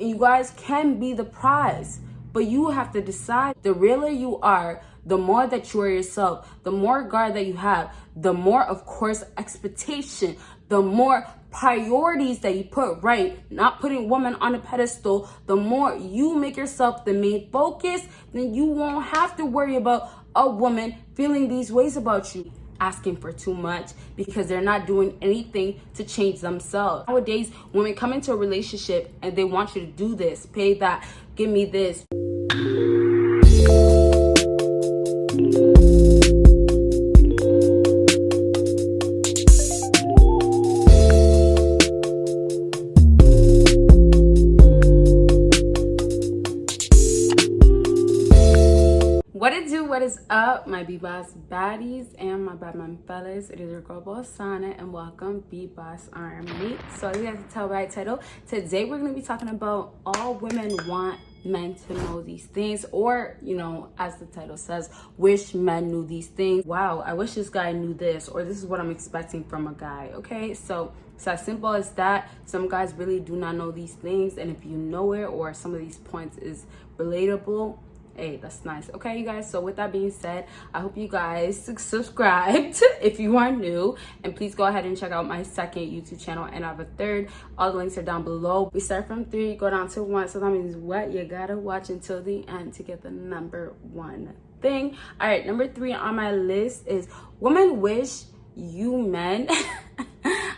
And you guys can be the prize, but you have to decide. The realer you are, the more that you are yourself, the more guard that you have, the more, of course, expectation, the more priorities that you put right, not putting women on a pedestal, the more you make yourself the main focus, then you won't have to worry about a woman feeling these ways about you, asking for too much because they're not doing anything to change themselves. Nowadays, women come into a relationship and they want you to do this, pay that, give me this. What is up, my BBossBaddies and my Batman fellas? It is your girl Bosana, and welcome BBossArmy. So as you guys can tell by the title, today we're going to be talking about all women want men to know these things, or, you know, as the title says, wish men knew these things. Wow, I wish this guy knew this, or this is what I'm expecting from a guy. Okay, so it's as simple as that. Some guys really do not know these things, and if you know it, or some of these points is relatable, hey, that's nice. Okay, you guys, so with that being said, I hope you guys subscribed if you are new, and please go ahead and check out my second YouTube channel, and I have a third. All the links are down below. We start from 3, go down to 1, so that means what? You gotta watch until the end to get the number 1 thing. All right, number 3 on my list is women wish you men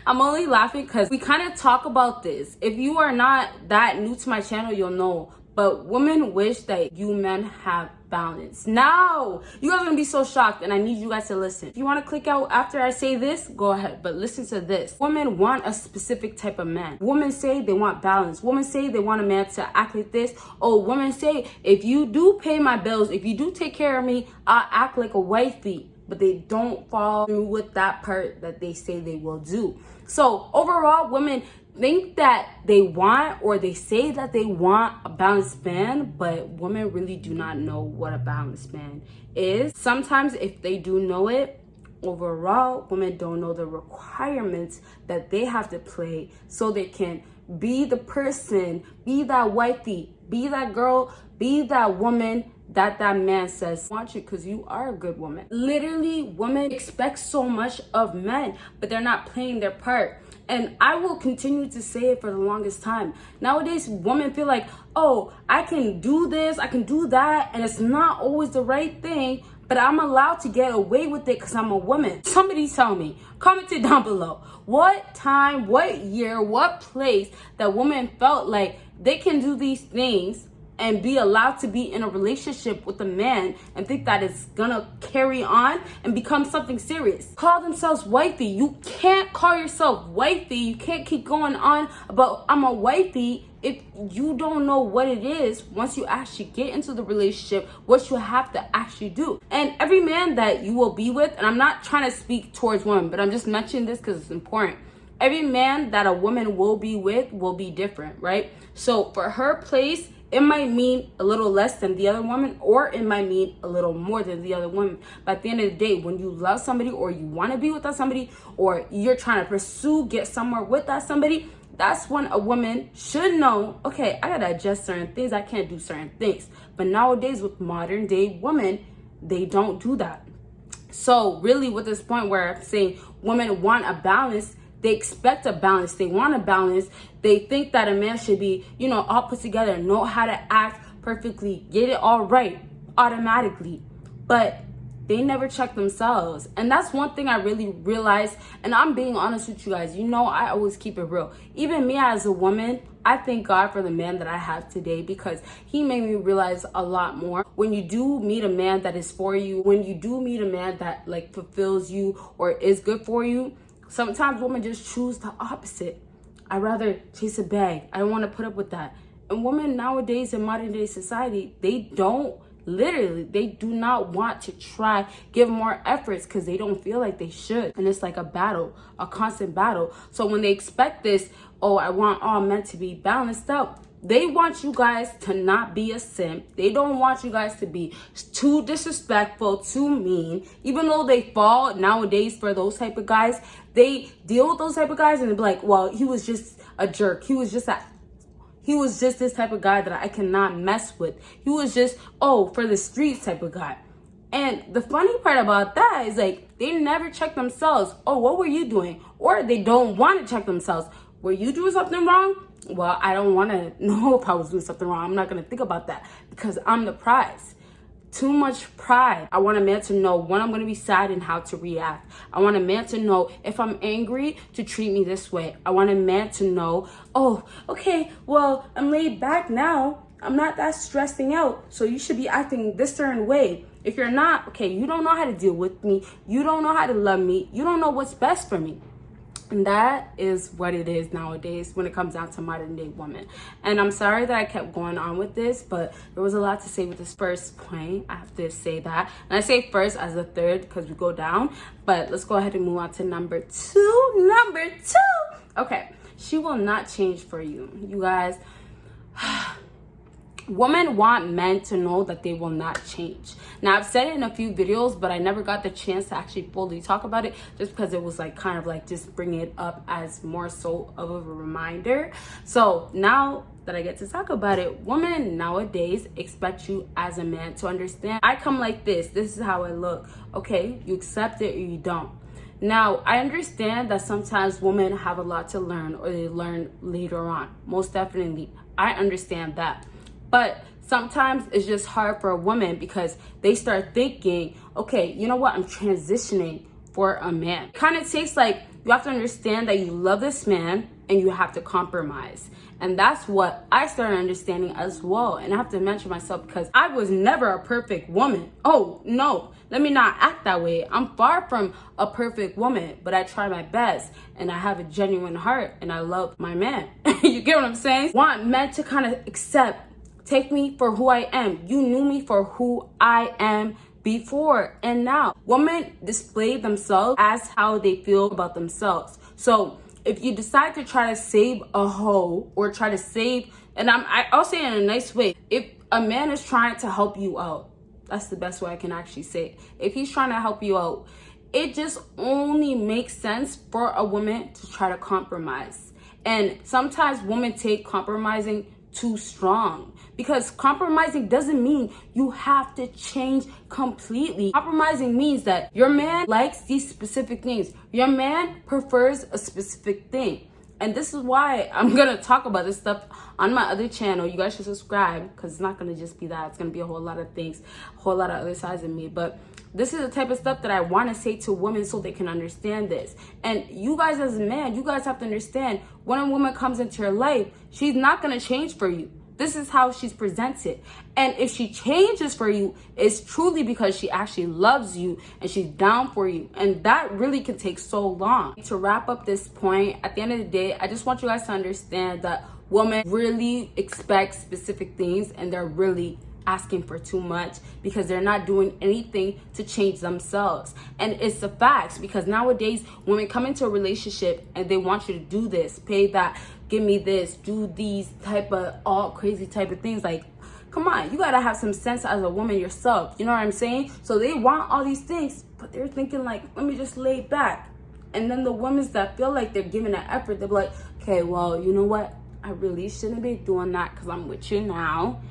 I'm only laughing because we kind of talk about this. If you are not that new to my channel, you'll know. But women wish that you men have balance. Now, you guys are gonna be so shocked, and I need you guys to listen. If you want to click out after I say this, go ahead, but listen to this. Women want a specific type of man. Women say they want balance. Women say they want a man to act like this. Oh, women say, if you do pay my bills, if you do take care of me, I'll act like a wifey. But they don't follow through with that part that they say they will do. So overall, women think that they want, or they say that they want, a balanced man, but women really do not know what a balanced man is. Sometimes if they do know it, overall, women don't know the requirements that they have to play so they can be the person, be that wifey, be that girl, be that woman that man says want you, because you are a good woman. Literally, women expect so much of men, but they're not playing their part. And I will continue to say it for the longest time. Nowadays, women feel like, oh, I can do this, I can do that, and it's not always the right thing, but I'm allowed to get away with it because I'm a woman. Somebody tell me, comment it down below. What time, what year, what place that women felt like they can do these things and be allowed to be in a relationship with a man and think that it's gonna carry on and become something serious. Call themselves wifey. You can't call yourself wifey. You can't keep going on about I'm a wifey if you don't know what it is once you actually get into the relationship, what you have to actually do. And every man that you will be with, and I'm not trying to speak towards women, but I'm just mentioning this because it's important. Every man that a woman will be with will be different, right? So for her place, it might mean a little less than the other woman, or it might mean a little more than the other woman. But at the end of the day, when you love somebody, or you want to be with that somebody, or you're trying to pursue, get somewhere with that somebody, that's when a woman should know, okay, I gotta adjust certain things, I can't do certain things. But nowadays, with modern day women, they don't do that. So really, with this point where I'm saying women want a balance, they expect a balance. They want a balance. They think that a man should be, you know, all put together, know how to act perfectly, get it all right automatically. But they never check themselves. And that's one thing I really realized. And I'm being honest with you guys. You know, I always keep it real. Even me as a woman, I thank God for the man that I have today, because he made me realize a lot more. When you do meet a man that is for you, when you do meet a man that like fulfills you or is good for you, sometimes women just choose the opposite. I'd rather chase a bag. I don't want to put up with that. And women nowadays in modern day society, they do not want to try, give more efforts, because they don't feel like they should. And it's like a battle, a constant battle. So when they expect this, oh, I want all men to be balanced out, they want you guys to not be a simp. They don't want you guys to be too disrespectful, too mean. Even though they fall nowadays for those type of guys, they deal with those type of guys and they're like, well, he was just a jerk. He was just that. He was just this type of guy that I cannot mess with. He was just, oh, for the streets type of guy. And the funny part about that is like, they never check themselves. Oh, what were you doing? Or they don't want to check themselves. Were you doing something wrong? Well, I don't want to know if I was doing something wrong. I'm not going to think about that because I'm the prize. Too much pride. I want a man to know when I'm going to be sad and how to react. I want a man to know if I'm angry to treat me this way. I want a man to know, oh, okay, well, I'm laid back now. I'm not that stressing out. So you should be acting this certain way. If you're not, okay, you don't know how to deal with me. You don't know how to love me. You don't know what's best for me. And that is what it is nowadays when it comes down to modern day women. And I'm sorry that I kept going on with this, but there was a lot to say with this first point. I have to say that. And I say first as a third because we go down. But let's go ahead and move on to number two. Number two. Okay. She will not change for you. You guys, women want men to know that they will not change. Now, I've said it in a few videos, but I never got the chance to actually fully talk about it just because it was like kind of like just bringing it up as more so of a reminder. So now that I get to talk about it, women nowadays expect you as a man to understand. I come like this. This is how I look. Okay, you accept it or you don't. Now, I understand that sometimes women have a lot to learn or they learn later on. Most definitely. I understand that. But sometimes it's just hard for a woman because they start thinking, okay, you know what? I'm transitioning for a man. It kind of takes like, you have to understand that you love this man and you have to compromise. And that's what I started understanding as well. And I have to mention myself because I was never a perfect woman. Oh, no, let me not act that way. I'm far from a perfect woman, but I try my best and I have a genuine heart and I love my man. You get what I'm saying? Want men to kind of accept, take me for who I am. You knew me for who I am before and now. Women display themselves as how they feel about themselves. So if you decide to try to save a hoe or try to save, and I'll say it in a nice way, if a man is trying to help you out, that's the best way I can actually say it. If he's trying to help you out, it just only makes sense for a woman to try to compromise. And sometimes women take compromising too strong because compromising doesn't mean you have to change completely. Compromising means that your man likes these specific things. Your man prefers a specific thing. And this is why I'm going to talk about this stuff on my other channel. You guys should subscribe because it's not going to just be that. It's going to be a whole lot of things, a whole lot of other sides of me. But this is the type of stuff that I want to say to women so they can understand this. And you guys as a man, you guys have to understand when a woman comes into your life, she's not going to change for you. This is how she's presented. And if she changes for you, it's truly because she actually loves you and she's down for you. And that really can take so long. To wrap up this point, at the end of the day, I just want you guys to understand that women really expect specific things and they're really asking for too much because they're not doing anything to change themselves. And it's the facts because nowadays women come into a relationship and they want you to do this, pay that, give me this, do these type of all crazy type of things. Like, come on, you gotta have some sense as a woman yourself. You know what I'm saying? So they want all these things, but they're thinking like, let me just lay back. And then the women that feel like they're giving an effort, they're like, okay, well, you know what? I really shouldn't be doing that because I'm with you now.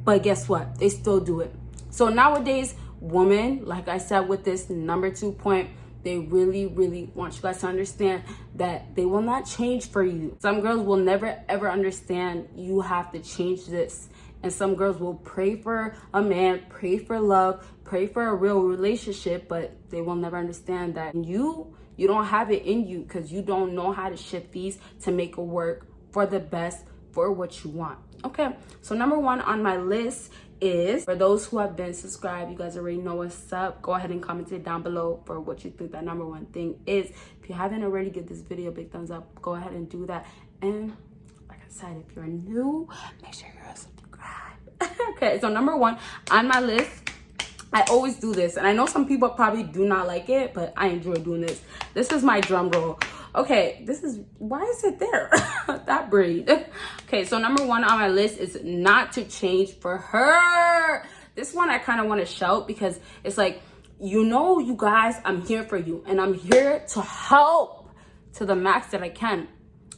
But guess what? They still do it. So nowadays, women, like I said with this number 2 point, they really, really want you guys to understand that they will not change for you. Some girls will never, ever understand you have to change this. And some girls will pray for a man, pray for love, pray for a real relationship, but they will never understand that you don't have it in you because you don't know how to shift these to make it work for the best for what you want. Okay, so number 1 on my list is, for those who have been subscribed, you guys already know what's up. Go ahead and comment it down below for what you think that number 1 thing is. If you haven't already, give this video a big thumbs up. Go ahead and do that. And like I said, if you're new, make sure you're subscribed. Okay, so number 1 on my list, I always do this, and I know some people probably do not like it, but I enjoy doing this. This is my drum roll. Okay, this is, why is it there? That breed. Okay, so number 1 on my list is not to change for her. This one I kind of want to shout because it's like, you know, you guys, I'm here for you and I'm here to help to the max that I can.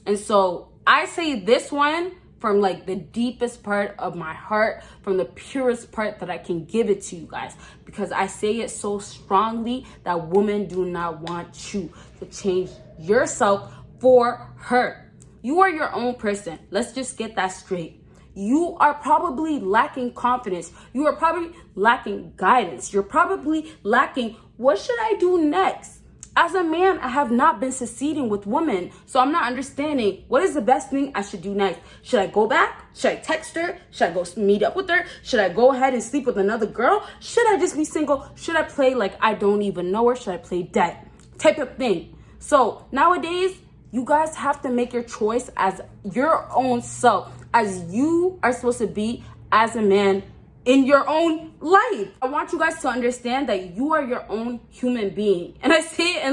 And so I say this one from like the deepest part of my heart, from the purest part that I can give it to you guys, because I say it so strongly that women do not want you to change yourself for her. You are your own person. Let's just get that straight. You are probably lacking confidence. You are probably lacking guidance. You're probably lacking, what should I do next? As a man, I have not been succeeding with women, so I'm not understanding what is the best thing I should do next. Should I go back? Should I text her? Should I go meet up with her? Should I go ahead and sleep with another girl? Should I just be single? Should I play like I don't even know her? Should I play dead? Type of thing. So nowadays, you guys have to make your choice as your own self, as you are supposed to be as a man in your own life. I want you guys to understand that you are your own human being. And I say it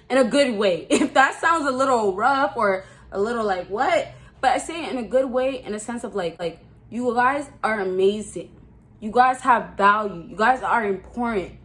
in a good way. If that sounds a little rough or a little like what, but I say it in a good way, in a sense of like you guys are amazing. You guys have value. You guys are important.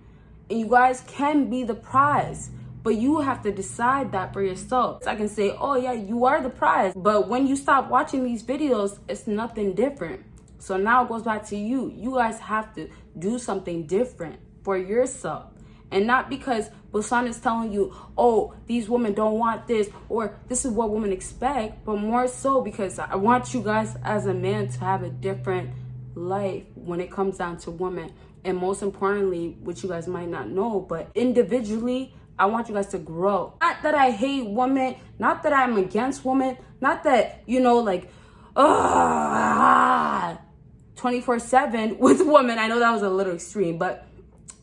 And you guys can be the prize. But you have to decide that for yourself. So I can say, oh yeah, you are the prize. But when you stop watching these videos, it's nothing different. So now it goes back to you. You guys have to do something different for yourself. And not because Bosana is telling you, oh, these women don't want this, or this is what women expect, but more so because I want you guys as a man to have a different life when it comes down to women. And most importantly, which you guys might not know, but individually, I want you guys to grow. Not that I hate women, not that I'm against women, not that, 24/7 with women. I know that was a little extreme, but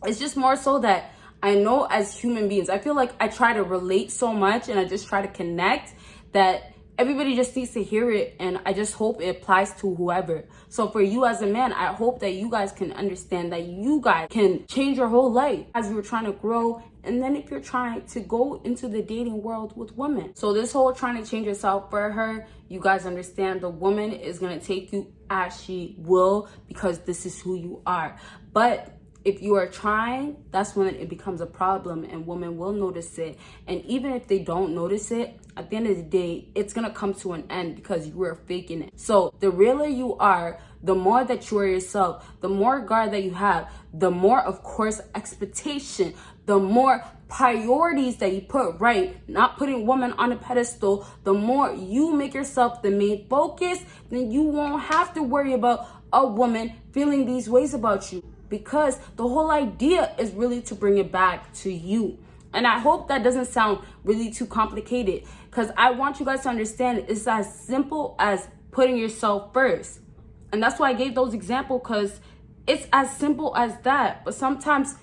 it's just more so that I know as human beings, I feel like I try to relate so much and I just try to connect that everybody just needs to hear it, and I just hope it applies to whoever. So for you as a man, I hope that you guys can understand that you guys can change your whole life as you're trying to grow, and then if you're trying to go into the dating world with women. So this whole trying to change yourself for her, you guys understand the woman is going to take you as she will, because this is who you are. But if you are trying, that's when it becomes a problem, and women will notice it. And even if they don't notice it, at the end of the day, it's gonna come to an end because you were faking it. So the realer you are, the more that you are yourself, the more guard that you have, the more, of course, expectation, the more priorities that you put right, not putting women on a pedestal, the more you make yourself the main focus, then you won't have to worry about a woman feeling these ways about you. Because the whole idea is really to bring it back to you. And I hope that doesn't sound really too complicated, because I want you guys to understand it's as simple as putting yourself first. And that's why I gave those examples, because it's as simple as that. But sometimes,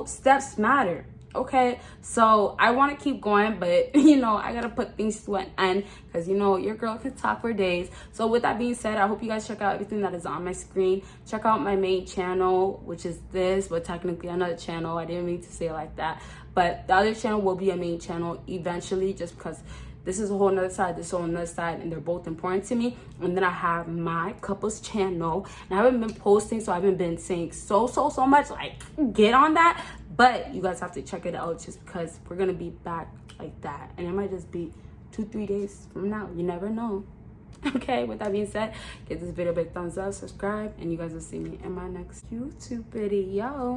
steps matter. Okay, so I want to keep going, but I gotta put things to an end, because your girl can talk for days. So with that being said, I hope you guys check out everything that is on my screen. Check out my main channel, which is this, but technically another channel. I didn't mean to say it like that, but the other channel will be a main channel eventually, just because this is a whole nother side, this is a whole nother side, and they're both important to me. And then I have my couples channel, and I haven't been posting, so I haven't been saying so much, like, get on that. But you guys have to check it out, just because we're gonna be back like that. And it might just be 2-3 days from now. You never know. Okay, with that being said, give this video a big thumbs up, subscribe, and you guys will see me in my next YouTube video.